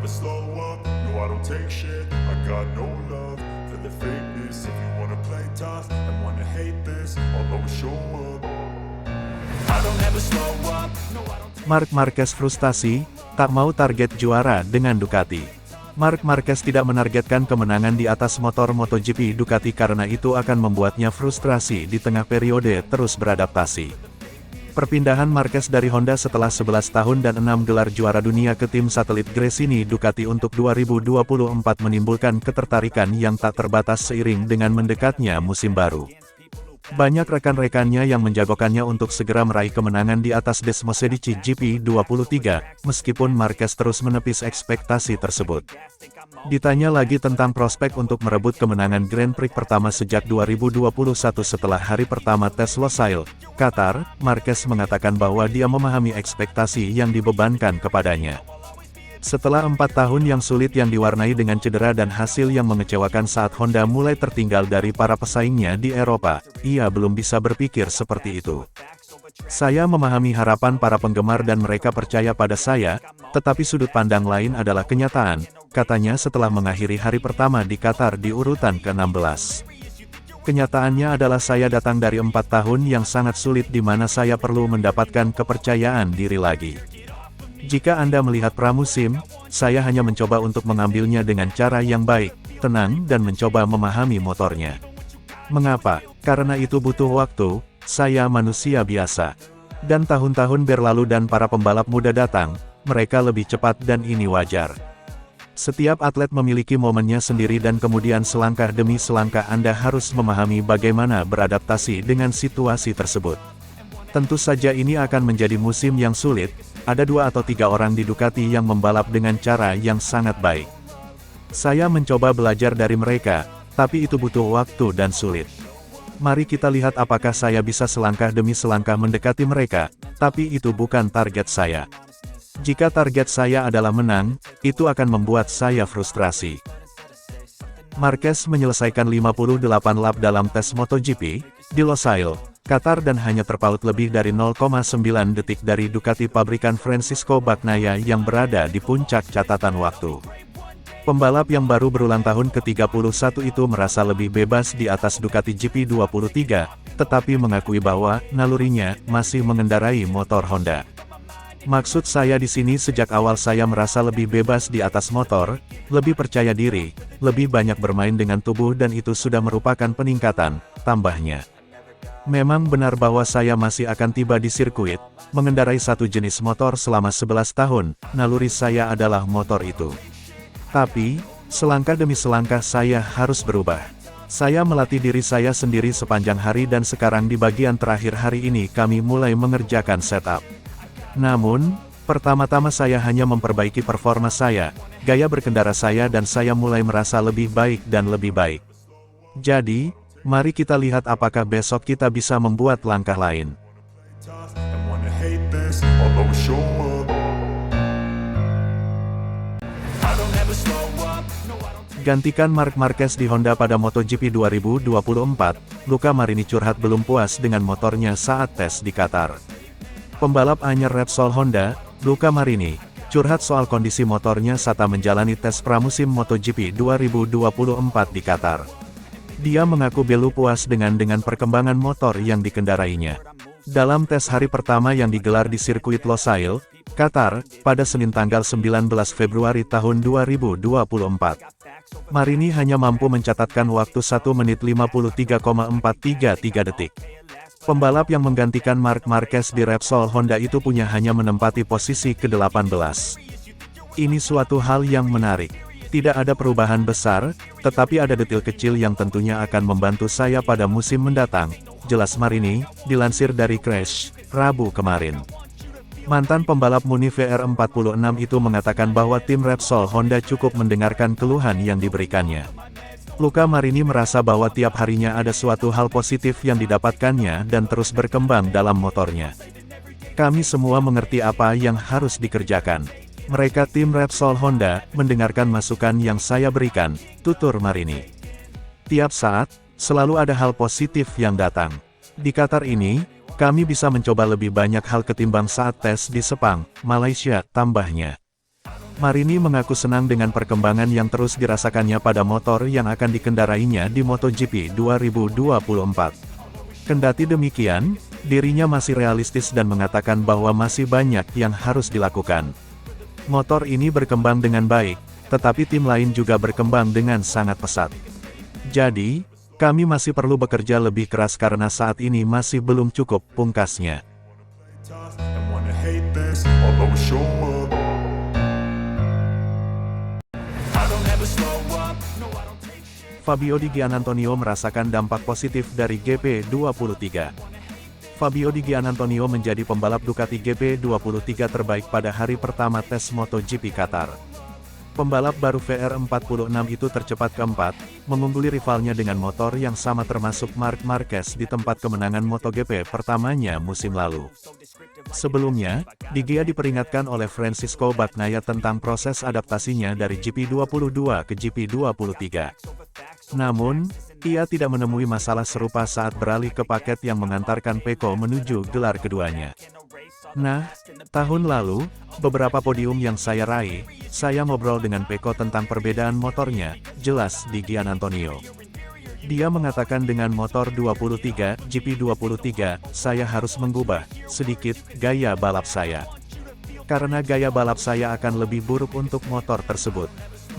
slow up, no I don't take shit. I got no love for the fakeness. If you wanna play tough and wanna hate this, I'll always show up. I don't ever slow up, no I don't. Marc Marquez frustasi, tak mau target juara dengan Ducati. Marc Marquez tidak menargetkan kemenangan di atas motor MotoGP Ducati karena itu akan membuatnya frustrasi di tengah periode terus beradaptasi. Perpindahan Marquez dari Honda setelah 11 tahun dan 6 gelar juara dunia ke tim satelit Gresini Ducati untuk 2024 menimbulkan ketertarikan yang tak terbatas seiring dengan mendekatnya musim baru. Banyak rekan-rekannya yang menjagokannya untuk segera meraih kemenangan di atas Desmosedici GP23, meskipun Marquez terus menepis ekspektasi tersebut. Ditanya lagi tentang prospek untuk merebut kemenangan Grand Prix pertama sejak 2021 setelah hari pertama tes Losail, Qatar, Marquez mengatakan bahwa dia memahami ekspektasi yang dibebankan kepadanya. Setelah 4 tahun yang sulit yang diwarnai dengan cedera dan hasil yang mengecewakan saat Honda mulai tertinggal dari para pesaingnya di Eropa, ia belum bisa berpikir seperti itu. Saya memahami harapan para penggemar dan mereka percaya pada saya, tetapi sudut pandang lain adalah kenyataan, katanya setelah mengakhiri hari pertama di Qatar di urutan ke-16. Kenyataannya adalah saya datang dari 4 tahun yang sangat sulit di mana saya perlu mendapatkan kepercayaan diri lagi. Jika Anda melihat pramusim, saya hanya mencoba untuk mengambilnya dengan cara yang baik, tenang dan mencoba memahami motornya. Mengapa? Karena itu butuh waktu, saya manusia biasa. Dan tahun-tahun berlalu dan para pembalap muda datang, mereka lebih cepat dan ini wajar. Setiap atlet memiliki momennya sendiri dan kemudian selangkah demi selangkah Anda harus memahami bagaimana beradaptasi dengan situasi tersebut. Tentu saja ini akan menjadi musim yang sulit, ada 2 atau 3 orang di Ducati yang membalap dengan cara yang sangat baik. Saya mencoba belajar dari mereka, tapi itu butuh waktu dan sulit. Mari kita lihat apakah saya bisa selangkah demi selangkah mendekati mereka, tapi itu bukan target saya. Jika target saya adalah menang, itu akan membuat saya frustrasi. Marquez menyelesaikan 58 lap dalam tes MotoGP di Losail, Qatar dan hanya terpaut lebih dari 0,9 detik dari Ducati pabrikan Francisco Bagnaia yang berada di puncak catatan waktu. Pembalap yang baru berulang tahun ke-31 itu merasa lebih bebas di atas Ducati GP23, tetapi mengakui bahwa nalurinya masih mengendarai motor Honda. Maksud saya di sini sejak awal saya merasa lebih bebas di atas motor, lebih percaya diri, lebih banyak bermain dengan tubuh dan itu sudah merupakan peningkatan, tambahnya. Memang benar bahwa saya masih akan tiba di sirkuit, mengendarai satu jenis motor selama 11 tahun, naluri saya adalah motor itu. Tapi, selangkah demi selangkah saya harus berubah. Saya melatih diri saya sendiri sepanjang hari dan sekarang di bagian terakhir hari ini kami mulai mengerjakan setup. Namun, pertama-tama saya hanya memperbaiki performa saya, gaya berkendara saya dan saya mulai merasa lebih baik dan lebih baik. Jadi, mari kita lihat apakah besok kita bisa membuat langkah lain. Gantikan Marc Marquez di Honda pada MotoGP 2024, Luca Marini curhat belum puas dengan motornya saat tes di Qatar. Pembalap anyar Repsol Honda, Luca Marini, curhat soal kondisi motornya saat menjalani tes pramusim MotoGP 2024 di Qatar. Dia mengaku belum puas dengan perkembangan motor yang dikendarainya. Dalam tes hari pertama yang digelar di sirkuit Losail, Qatar, pada Senin tanggal 19 Februari tahun 2024. Marini hanya mampu mencatatkan waktu 1 menit 53,433 detik. Pembalap yang menggantikan Marc Marquez di Repsol Honda itu punya hanya menempati posisi ke-18. Ini suatu hal yang menarik. Tidak ada perubahan besar, tetapi ada detil kecil yang tentunya akan membantu saya pada musim mendatang, jelas Marini, dilansir dari Crash, Rabu kemarin. Mantan pembalap Muni VR46 itu mengatakan bahwa tim Repsol Honda cukup mendengarkan keluhan yang diberikannya. Luca Marini merasa bahwa tiap harinya ada suatu hal positif yang didapatkannya dan terus berkembang dalam motornya. Kami semua mengerti apa yang harus dikerjakan. Mereka tim Repsol Honda, mendengarkan masukan yang saya berikan, tutur Marini. Tiap saat, selalu ada hal positif yang datang. Di Qatar ini, kami bisa mencoba lebih banyak hal ketimbang saat tes di Sepang, Malaysia, tambahnya. Marini mengaku senang dengan perkembangan yang terus dirasakannya pada motor yang akan dikendarainya di MotoGP 2024. Kendati demikian, dirinya masih realistis dan mengatakan bahwa masih banyak yang harus dilakukan. Motor ini berkembang dengan baik, tetapi tim lain juga berkembang dengan sangat pesat. Jadi, kami masih perlu bekerja lebih keras karena saat ini masih belum cukup, pungkasnya. and wanna hate this, I'll always show up. I don't ever slow up, no I don't take shit. Fabio Di Giannantonio merasakan dampak positif dari GP23. Fabio Di Giannantonio menjadi pembalap Ducati GP23 terbaik pada hari pertama tes MotoGP Qatar. Pembalap baru VR46 itu tercepat keempat, mengungguli rivalnya dengan motor yang sama termasuk Marc Marquez di tempat kemenangan MotoGP pertamanya musim lalu. Sebelumnya, Di Gia diperingatkan oleh Francisco Bagnaia tentang proses adaptasinya dari GP22 ke GP23. Namun, ia tidak menemui masalah serupa saat beralih ke paket yang mengantarkan Pecco menuju gelar keduanya. Nah, tahun lalu, beberapa podium yang saya raih, saya ngobrol dengan Pecco tentang perbedaan motornya, jelas Di Giannantonio. Dia mengatakan dengan motor 23, GP23, saya harus mengubah, sedikit, gaya balap saya. Karena gaya balap saya akan lebih buruk untuk motor tersebut.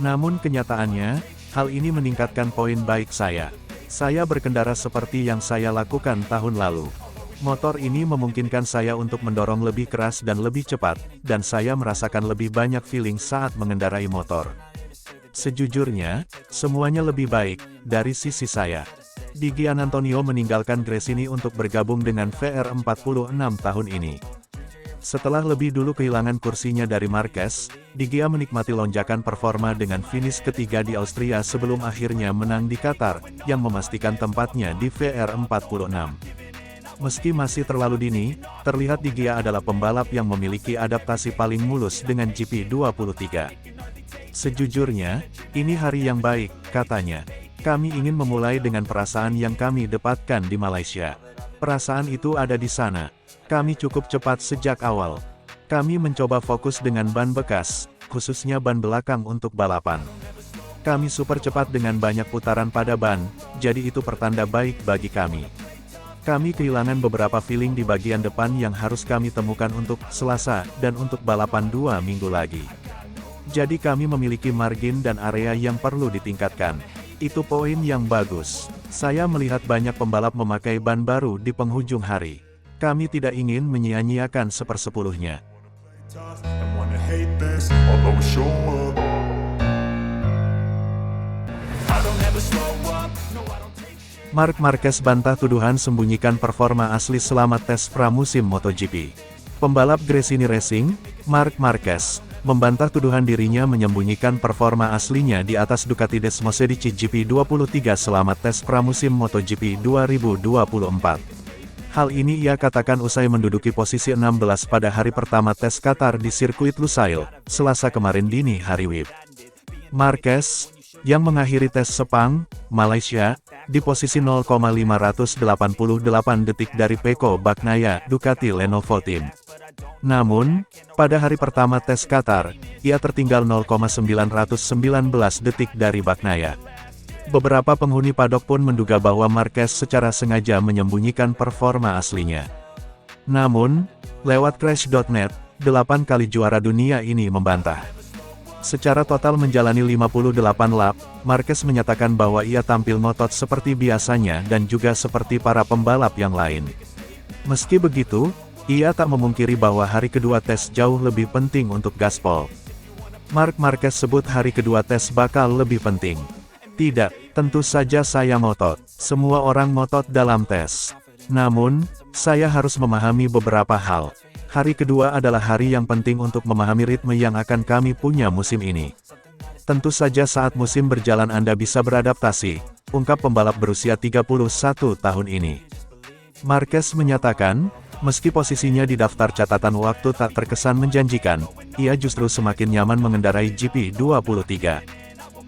Namun kenyataannya, hal ini meningkatkan poin baik saya. Saya berkendara seperti yang saya lakukan tahun lalu. Motor ini memungkinkan saya untuk mendorong lebih keras dan lebih cepat, dan saya merasakan lebih banyak feeling saat mengendarai motor. Sejujurnya, semuanya lebih baik, dari sisi saya. Di Giannantonio meninggalkan Gresini untuk bergabung dengan VR46 tahun ini. Setelah lebih dulu kehilangan kursinya dari Marquez, Di Gia menikmati lonjakan performa dengan finish ketiga di Austria sebelum akhirnya menang di Qatar, yang memastikan tempatnya di VR46. Meski masih terlalu dini, terlihat Di Gia adalah pembalap yang memiliki adaptasi paling mulus dengan GP23. Sejujurnya, ini hari yang baik, katanya. Kami ingin memulai dengan perasaan yang kami dapatkan di Malaysia. Perasaan itu ada di sana. Kami cukup cepat sejak awal. Kami mencoba fokus dengan ban bekas, khususnya ban belakang untuk balapan. Kami super cepat dengan banyak putaran pada ban, jadi itu pertanda baik bagi kami. Kami kehilangan beberapa feeling di bagian depan yang harus kami temukan untuk Selasa, dan untuk balapan 2 minggu lagi. Jadi kami memiliki margin dan area yang perlu ditingkatkan. Itu poin yang bagus. Saya melihat banyak pembalap memakai ban baru di penghujung hari. Kami tidak ingin menyia-nyiakan sepersepuluhnya. And wanna hate this, I'll always show up. I don't ever slow up, no I don't take shit. Marc Marquez bantah tuduhan sembunyikan performa asli selama tes pramusim MotoGP. Pembalap Gresini Racing, Marc Marquez, membantah tuduhan dirinya menyembunyikan performa aslinya di atas Ducati Desmosedici GP23 selama tes pramusim MotoGP 2024. Hal ini ia katakan usai menduduki posisi 16 pada hari pertama tes Qatar di sirkuit Lusail, Selasa kemarin dini hari WIB. Marquez, yang mengakhiri tes Sepang, Malaysia, di posisi 0,588 detik dari Pecco Bagnaia, Ducati Lenovo Team. Namun, pada hari pertama tes Qatar, ia tertinggal 0,919 detik dari Bagnaia. Beberapa penghuni paddock pun menduga bahwa Marquez secara sengaja menyembunyikan performa aslinya. Namun, lewat Crash.net, 8 kali juara dunia ini membantah. Secara total menjalani 58 lap, Marquez menyatakan bahwa ia tampil ngotot seperti biasanya dan juga seperti para pembalap yang lain. Meski begitu, ia tak memungkiri bahwa hari kedua tes jauh lebih penting untuk gaspol. Marc Marquez sebut hari kedua tes bakal lebih penting. Tidak, tentu saja saya ngotot. Semua orang ngotot dalam tes. Namun, saya harus memahami beberapa hal. Hari kedua adalah hari yang penting untuk memahami ritme yang akan kami punya musim ini. Tentu saja saat musim berjalan Anda bisa beradaptasi, ungkap pembalap berusia 31 tahun ini. Marquez menyatakan, meski posisinya di daftar catatan waktu tak terkesan menjanjikan, ia justru semakin nyaman mengendarai GP23.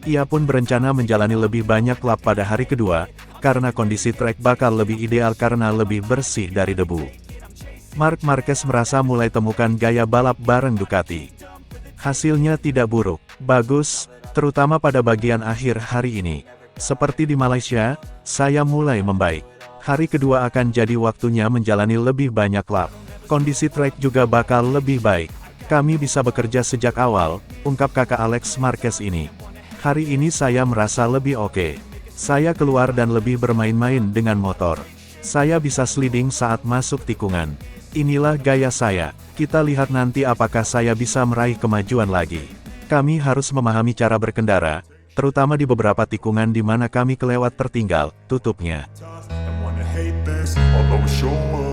Ia pun berencana menjalani lebih banyak lap pada hari kedua, karena kondisi trek bakal lebih ideal karena lebih bersih dari debu. Marc Marquez merasa mulai temukan gaya balap bareng Ducati. Hasilnya tidak buruk, bagus, terutama pada bagian akhir hari ini. Seperti di Malaysia, saya mulai membaik. Hari kedua akan jadi waktunya menjalani lebih banyak lap. Kondisi trek juga bakal lebih baik. Kami bisa bekerja sejak awal, ungkap kakak Alex Marquez ini. Hari ini saya merasa lebih oke. Saya keluar dan lebih bermain-main dengan motor. Saya bisa sliding saat masuk tikungan. Inilah gaya saya. Kita lihat nanti apakah saya bisa meraih kemajuan lagi. Kami harus memahami cara berkendara, terutama di beberapa tikungan di mana kami kelewat tertinggal, tutupnya. And wanna hate this, although we show up.